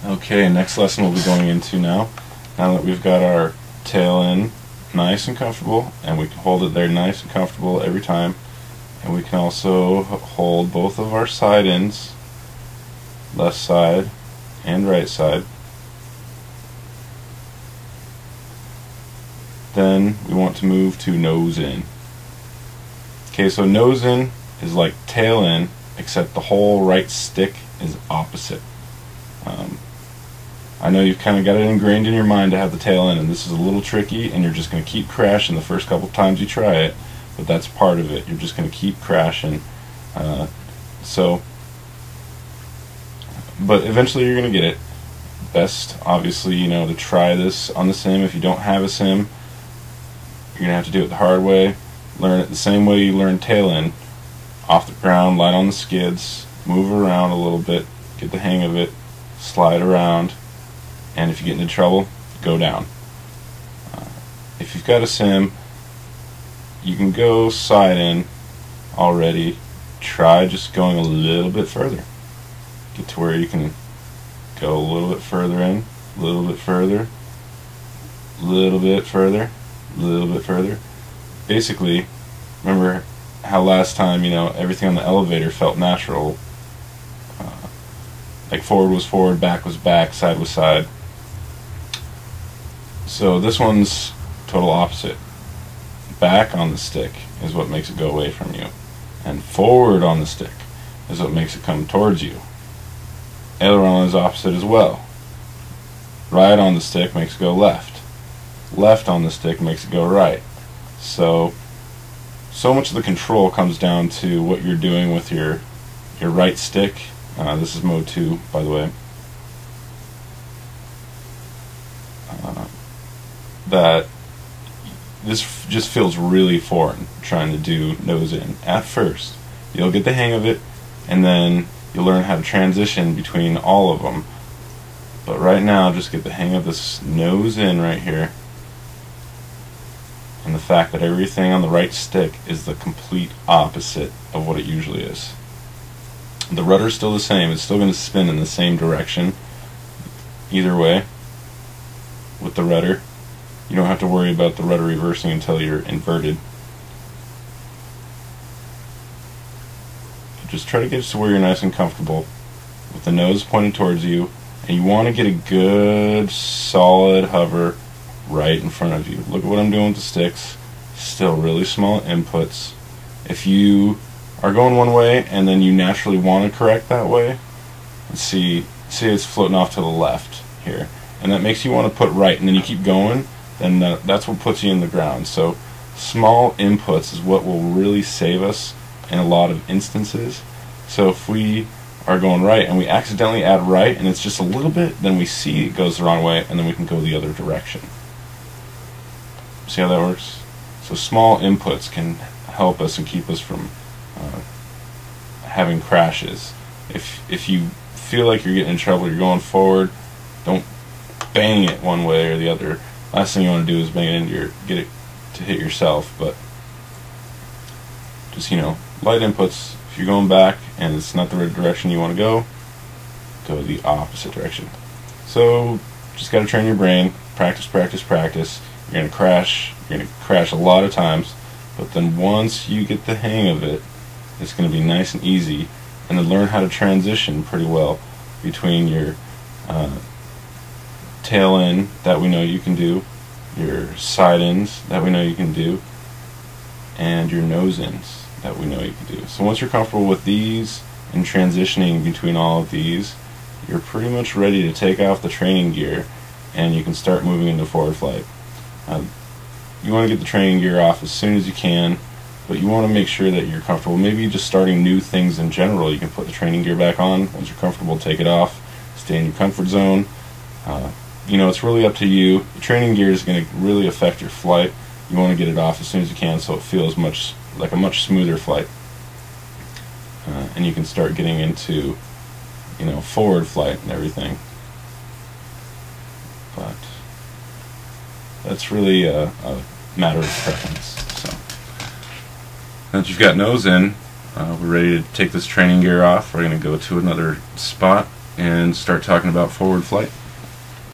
Okay, next lesson we'll be going into now that we've got our tail in nice and comfortable, and we can hold it there nice and comfortable every time, and we can also hold both of our side ends, left side and right side. Then we want to move to nose in. Okay, so nose in is like tail in, except the whole right stick is opposite. I know you've kind of got it ingrained in your mind to have the tail in, and this is a little tricky, and you're just going to keep crashing the first couple times you try it, but that's part of it. You're just going to keep crashing. But eventually you're going to get it. Best, obviously, to try this on the sim. If you don't have a sim, you're going to have to do it the hard way. Learn it the same way you learn tail in. Off the ground, light on the skids, move around a little bit, get the hang of it, slide around, and if you get into trouble, go down. If you've got a sim, you can go side in already. Try just going a little bit further. Get to where you can go a little bit further in, a little bit further, a little bit further, a little bit further. Basically, remember how last time, everything on the elevator felt natural. Like forward was forward, back was back, side was side. So this one's total opposite. Back on the stick is what makes it go away from you, and forward on the stick is what makes it come towards you. Aileron is opposite as well. Right on the stick makes it go left. Left on the stick makes it go right. So much of the control comes down to what you're doing with your right stick. This is mode 2, by the way. That this just feels really foreign, trying to do nose in. At first, you'll get the hang of it, and then you'll learn how to transition between all of them. But right now, just get the hang of this nose in right here, and the fact that everything on the right stick is the complete opposite of what it usually is. The rudder's still the same. It's still going to spin in the same direction either way with the rudder. You don't have to worry about the rudder reversing until you're inverted. Just try to get to where you're nice and comfortable with the nose pointed towards you, and you want to get a good solid hover right in front of you. Look at what I'm doing with the sticks. Still really small inputs. If you are going one way and then you naturally want to correct that way, let's see it's floating off to the left here, and that makes you want to put right, and then you keep going, then that's what puts you in the ground. So small inputs is what will really save us in a lot of instances. So if we are going right and we accidentally add right and it's just a little bit, then we see it goes the wrong way, and then we can go the other direction. See how that works? So small inputs can help us and keep us from having crashes. If you feel like you're getting in trouble, you're going forward, don't bang it one way or the other. Last thing you want to do is bang it into get it to hit yourself. But just light inputs. If you're going back and it's not the right direction you want to go the opposite direction. So just got to train your brain. Practice, practice, practice. You're gonna crash a lot of times, but then once you get the hang of it, it's gonna be nice and easy, and then learn how to transition pretty well between your tail in that we know you can do, your side ends that we know you can do, and your nose ends that we know you can do. So once you're comfortable with these and transitioning between all of these, you're pretty much ready to take off the training gear, and you can start moving into forward flight. You want to get the training gear off as soon as you can, but you want to make sure that you're comfortable. Maybe just starting new things in general, you can put the training gear back on. Once you're comfortable, take it off. Stay in your comfort zone. It's really up to you. The training gear is going to really affect your flight. You want to get it off as soon as you can so it feels like a much smoother flight. And you can start getting into forward flight and everything. But that's really a matter of preference. So, now that you've got nose in, we're ready to take this training gear off. We're going to go to another spot and start talking about forward flight.